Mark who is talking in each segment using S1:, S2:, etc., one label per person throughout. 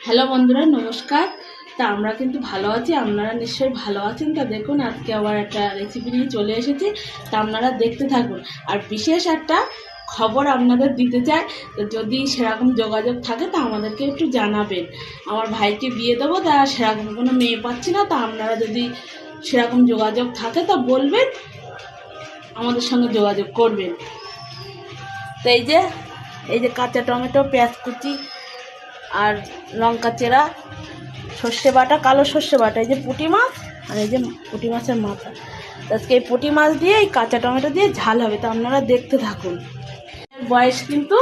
S1: Hello বন্ধুরা, নমস্কার। তা আমরা কিন্তু ভালো আছি, আপনারা নিশ্চয়ই ভালো আছেন। তা দেখুন, আজকে আবার একটা রেসিপি নিয়ে চলে এসেছি। তা আপনারা দেখতে থাকুন। আর বিশেষ একটা খবর আপনাদের দিতে চাই, তো যদি সেরকম যোগাযোগ থাকে তা আমাদেরকে একটু জানাবেন। আমার ভাইকে বিয়ে দেবো, তা সেরকম কোনো মেয়ে পাচ্ছি না। তা আপনারা যদি সেরকম যোগাযোগ থাকে তা বলবেন, আমাদের সঙ্গে যোগাযোগ করবেন। তো এই যে কাঁচা টমেটো, পেঁয়াজ কুচি আর লঙ্কা চেরা, সর্ষে বাটা, কালো সর্ষে বাটা, এই যে পুঁটি মাছ আর এই যে পুঁটি মাছের মাথা। আজকে এই পুঁটি মাছ দিয়ে এই কাঁচা টমেটো দিয়ে ঝাল হবে। তো আপনারা দেখতে থাকুন। বয়স কিন্তু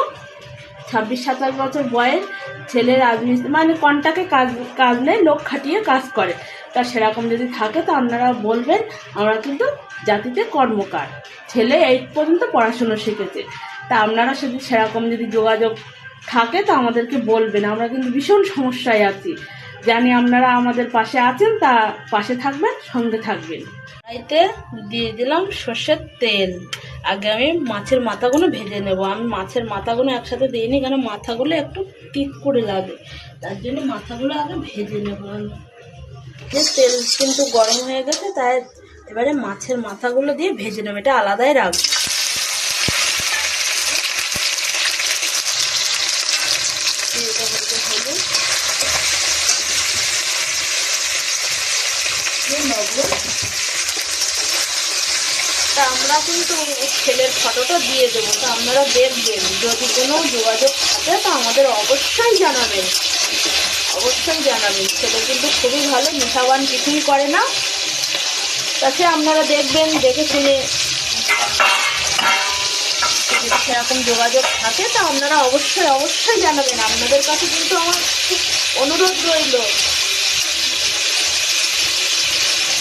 S1: 26-27 বছর বয়স। ছেলে রাজমিস্ত্রি, মানে কন্টাকে কাজ নেই, লোক খাটিয়ে কাজ করে। তা সেরকম যদি থাকে তো আপনারা বলবেন। আমরা কিন্তু জাতিতে কর্মকার। ছেলে 8 পর্যন্ত পড়াশুনো শিখেছে। তা আপনারা সেরকম যদি যোগাযোগ থাকে তো আমাদেরকে বলবেন। আমরা কিন্তু ভীষণ সমস্যায় আছি, জানি আপনারা আমাদের পাশে আছেন। তা পাশে থাকবেন, সঙ্গে থাকবেন। কড়াইতে দিয়ে দিলাম সর্ষের তেল। আগে আমি মাছের মাথাগুলো ভেজে নেব। আমি মাছের মাথাগুলো একসাথে দিইনি, কেন মাথাগুলো একটু তিত করে লাগে, তার জন্য মাথাগুলো আগে ভেজে নেব। যে তেল কিন্তু গরম হয়ে গেছে, তাই এবারে মাছের মাথাগুলো দিয়ে ভেজে নেব। এটা আলাদাই রাখবো। তা আমরা কিন্তু ছেলের ফটোটা দিয়ে দেবো। তা আপনারা দেখবেন, যদি কোনো যোগাযোগ থাকে তো আমাদের অবশ্যই জানাবেন, অবশ্যই জানাবেন। ছেলে কিন্তু খুবই ভালো, নেশাবান কিছুই করে না। তাতে আপনারা দেখবেন, দেখে শুনে সেরকম যোগাযোগ থাকে তা আপনারা অবশ্যই অবশ্যই জানাবেন। আপনাদের কাছে কিন্তু আমার অনুরোধ রইল।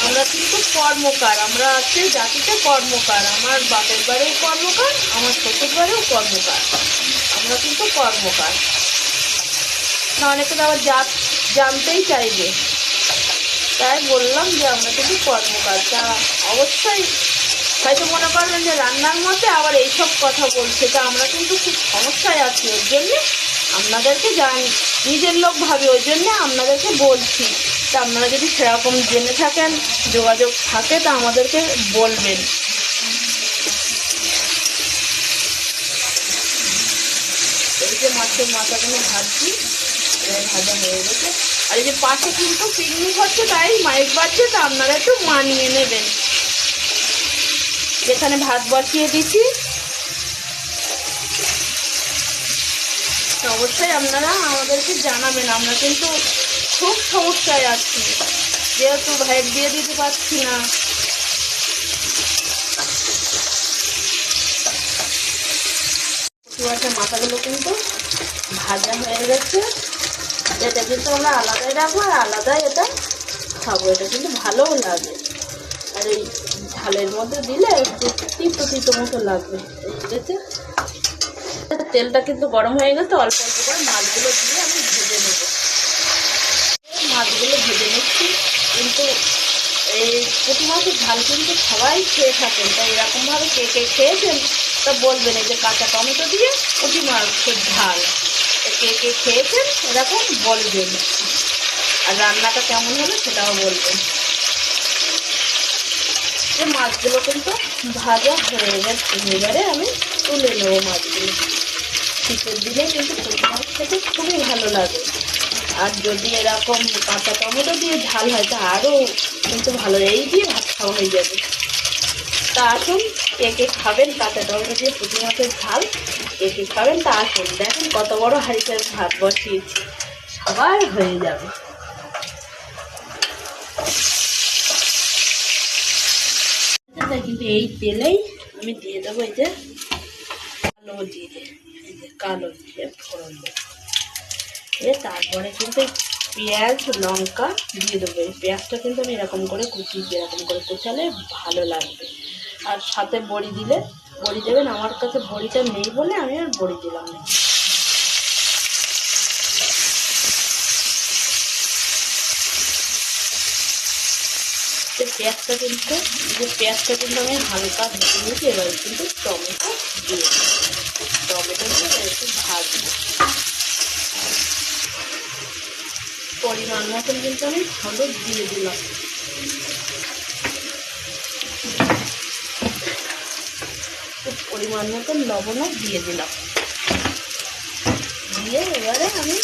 S1: আমরা কিন্তু কর্মকার, আমরা আছে জাতিতে কর্মকার। আমার বাপের বাড়িও কর্মকার, আমার শ্বশুর বাড়িও কর্মকার। আমরা কিন্তু কর্মকার না। অনেকে আবার জানতেই চাইবে, তাই বললাম যে আমরা কিন্তু কর্মকার। তা অবশ্যই হয়তো মনে করবেন যে রান্নার মধ্যে আবার এইসব কথা বলছে। তা আমরা কিন্তু খুব সমস্যায় আছি, ওর জন্যে আপনাদেরকে নিজের লোক ভাবে, ওই জন্যে আপনাদেরকে বলছি। তা আপনারা যদি সেরকম জেনে থাকেন, যোগাযোগ থাকে, তা আমাদেরকে বলবেন। এই যে মাছের মাথাগুলো ভাজছি, ভাজা হয়ে গেছে। আর এই যে পাশে কিন্তু পিকনিক হচ্ছে, তাই মাইক বাজছে। তা আপনারা একটু মানিয়ে নেবেন। যেখানে ভাত বসিয়ে দিচ্ছি, অবশ্যই আপনারা আমাদেরকে জানাবেন। আমরা কিন্তু খুব সমস্যায় আছি, যেহেতু ভাইয়ের দিয়ে দিতে পারছি না। মাথাগুলো কিন্তু ভাজা হয়ে গেছে। এটা কিন্তু আমরা আলাদাই রাখবো আর আলাদাই এটা খাবো। এটা কিন্তু ভালোও লাগে, আর এই ঝালের মধ্যে দিলে একটু তিতো তিতো মতো লাগবে। ঠিক আছে, তেলটা কিন্তু গরম হয়ে গেছে। অল্প অল্প করে মাছগুলো দিয়ে আমি ভেজে নেব। মাছগুলো ভেজে নিচ্ছি। কিন্তু এই পুঁটি মাছের ঝাল কিন্তু সবাই খেয়ে থাকেন। তাই এরকমভাবে কে কে খেয়েছেন তা বলবেন। এই যে কাঁচা টমেটো দিয়ে পুঁটি মাছের ঝাল, কে কে খেয়েছেন এরকম বলবেন। আর রান্নাটা কেমন হলো সেটাও বলবেন। যে মাছগুলো কিন্তু ভাজা হয়ে গেছে, এবারে আমি তুলে নেবো মাছগুলো। শীতের দিনে কিন্তু পুঁটি মাছ খেতে খুবই ভালো লাগে। আর যদি এরকম কাঁচা টমেটো দিয়ে ঝাল হয় তা আরও কিন্তু ভালো। এই দিয়ে ভাত খাওয়া হয়ে যাবে। তা আসুন, কে কে খাবেন কাঁচা টমেটো দিয়ে পুঁটি মাছের ঝাল, কে কে খাবেন তা আসুন। দেখেন কত বড় হাঁড়িতে ভাত বসিয়েছি, সবার হয়ে যাবে। কিন্তু এই তেলেই আমি দিয়ে দেবো এই যে কালো জিরে, এই যে কালো জিরে ফোড়ন দেবো। তারপরে কিন্তু পেঁয়াজ লঙ্কা দিয়ে দেবো। এই পেঁয়াজটা কিন্তু আমি এরকম করে কুচিয়েছি, এরকম করে কুচালে ভালো লাগবে। আর সাথে বড়ি দিলে বড়ি দেবেন। আমার কাছে বড়িটা নেই বলে আমি আর বড়ি দিলাম না। পেঁয়াজটা কিন্তু আমি হালকা ভেজে নিয়েছি। এবার কিন্তু টমেটো দিয়ে একটু ভাজবো। পরিমাণ মতন কিন্তু আমি হলুদ দিয়ে দিলাম। পরিমাণ মতন লবণও দিয়ে দিলাম। দিয়ে এবারে আমি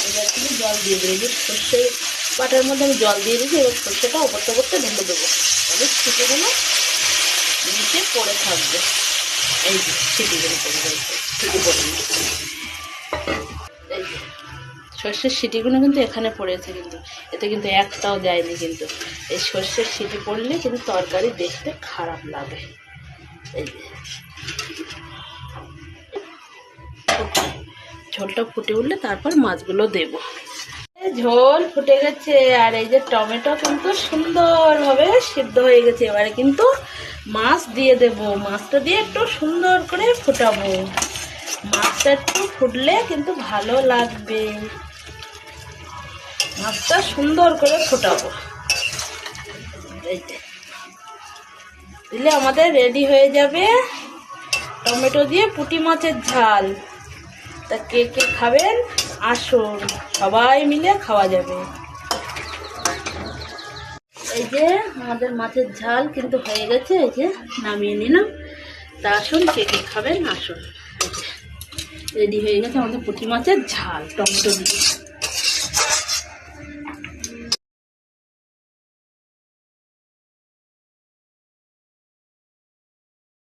S1: এবার তুমি জল দিয়ে দেবো। যে সর্ষে বাটার মধ্যে আমি জল দিয়ে দিয়েছি, এবার সর্ষেটা ওপরতে করতে ঢেলে দেবো। তাহলে ছিটেগুলো নিচে পড়ে থাকবে। এই যে ছিটিগুলো পড়ে যাচ্ছে, ছিটি পড়ে এই যে সর্ষের সিটিগুলো কিন্তু এখানে পড়েছে, কিন্তু এতে কিন্তু একটাও যায়নি। কিন্তু এই সর্ষের সিটি পড়লে কিন্তু তরকারি দেখতে খারাপ লাগে। এই যে ঝোলটা ফুটে উঠলে তারপর মাছগুলো দেব। ঝোল ফুটে গেছে, আর এই যে টমেটো কিন্তু সুন্দরভাবে সিদ্ধ হয়ে গেছে। এবারে কিন্তু মাছ দিয়ে দেব। মাছটা দিয়ে একটু সুন্দর করে ফোটাবো। মাছটা একটু ফুটলে কিন্তু ভালো লাগবে। মাছটা সুন্দর করে ফোটাবো। এই যে দিলে আমাদের রেডি হয়ে যাবে টমেটো দিয়ে পুঁটি মাছের ঝাল। তা কে কে খাবেন আসুন, সবাই মিলে খাওয়া যাবে। এই যে আমাদের মাছের ঝাল কিন্তু হয়ে গেছে, এই যে নামিয়ে নিলাম। তা আসুন কে কে খাবেন আসুন। রেডি হয়ে গেছে আমাদের পুঁটি মাছের ঝাল টমেটো দিয়ে।